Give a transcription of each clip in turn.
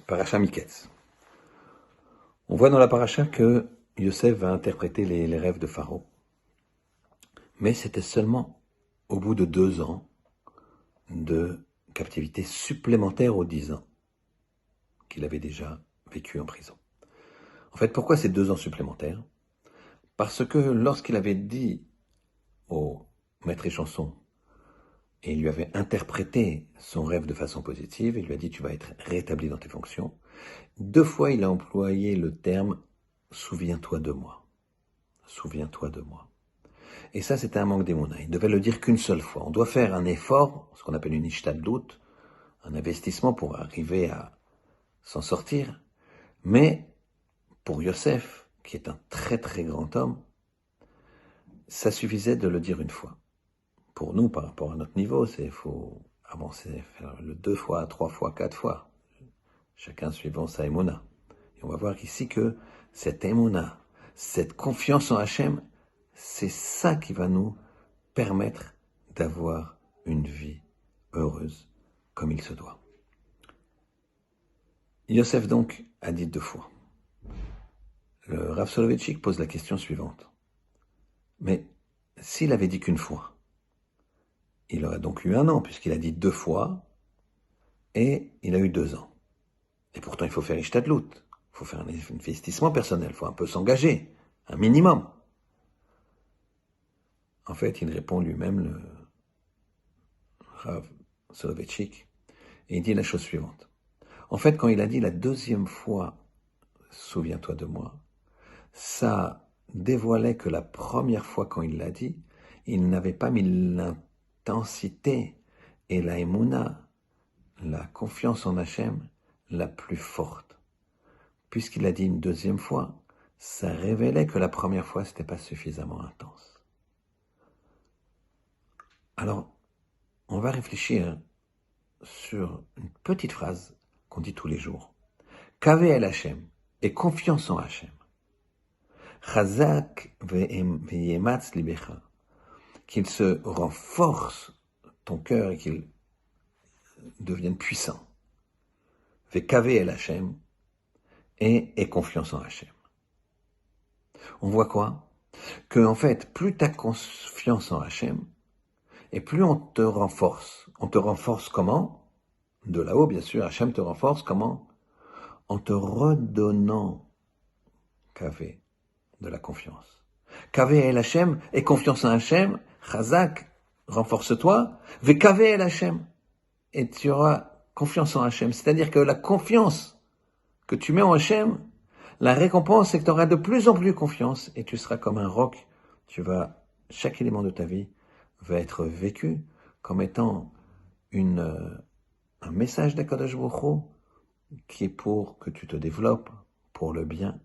Paracha Miketz. On voit dans la paracha que Yosef va interpréter les rêves de Pharaon. Mais c'était seulement au bout de 2 ans de captivité supplémentaire aux 10 ans qu'il avait déjà vécu en prison. En fait, pourquoi ces 2 ans supplémentaires? Parce que lorsqu'il avait dit au maître Échanson, et il lui avait interprété son rêve de façon positive, il lui a dit « tu vas être rétabli dans tes fonctions », 2 fois il a employé le terme « souviens-toi de moi ». Souviens-toi de moi. Et ça, c'était un manque d'émouna. Il devait le dire qu'une seule fois. On doit faire un effort, ce qu'on appelle une ishtadlut, un investissement pour arriver à s'en sortir. Mais pour Yosef, qui est un très très grand homme, ça suffisait de le dire une fois. Pour nous, par rapport à notre niveau, il faut avancer, faire le 2 fois, 3 fois, 4 fois. Chacun suivant sa émouna. Et on va voir ici que cette émouna, cette confiance en Hachem, c'est ça qui va nous permettre d'avoir une vie heureuse comme il se doit. Yosef donc a dit 2 fois. Le Rav Soloveitchik pose la question suivante. Mais s'il avait dit qu'une fois, il aurait donc eu 1 an, puisqu'il a dit 2 fois, et il a eu 2 ans. Et pourtant, il faut faire ishtadlut, il faut faire un investissement personnel, il faut un peu s'engager, un minimum. En fait, il répond lui-même, le Rav Soloveitchik, et il dit la chose suivante. En fait, quand il a dit la 2e fois, souviens-toi de moi, ça dévoilait que la première fois quand il l'a dit, il n'avait pas mis l'intensité et la émouna, la confiance en Hachem, la plus forte. Puisqu'il a dit une 2e fois, ça révélait que la première fois, c'était pas suffisamment intense. Alors, on va réfléchir sur une petite phrase qu'on dit tous les jours. Kaveh el Hachem, et confiance en Hachem. Chazak ve'yematz libecha, qu'il se renforce ton cœur et qu'il devienne puissant. Ve'kaveh el Hachem, et confiance en Hachem. On voit quoi? Que en fait, plus tu as confiance en Hachem, et plus on te renforce. On te renforce comment? De là-haut, bien sûr, Hachem te renforce comment? En te redonnant Kaveh, de la confiance. Kaveh el Hachem, et confiance en Hachem, Chazak, renforce-toi, Ve'kaveh el Hachem, et tu auras confiance en Hachem. C'est-à-dire que la confiance que tu mets en Hachem, la récompense, c'est que tu auras de plus en plus confiance, et tu seras comme un roc. Chaque élément de ta vie va être vécu comme étant un message d'Akadosh Baruch Hu qui est pour que tu te développes, pour le bien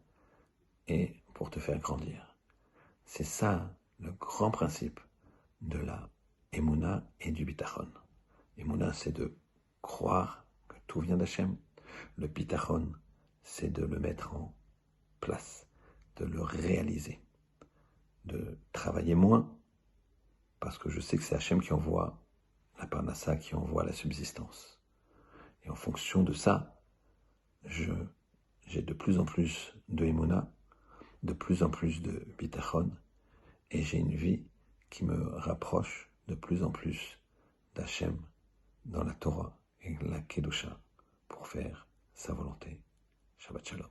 et pour te faire grandir. C'est ça le grand principe de la Emouna et du Bitachon. Emouna, c'est de croire que tout vient d'Hachem. Le Bitachon, c'est de le mettre en place, de le réaliser, de travailler moins, parce que je sais que c'est Hachem qui envoie la parnassa, qui envoie la subsistance. Et en fonction de ça, j'ai de plus en plus de Emouna, de plus en plus de Bitachon, et j'ai une vie qui me rapproche de plus en plus d'Hachem dans la Torah et la Kedusha pour faire sa volonté. Shabbat Shalom.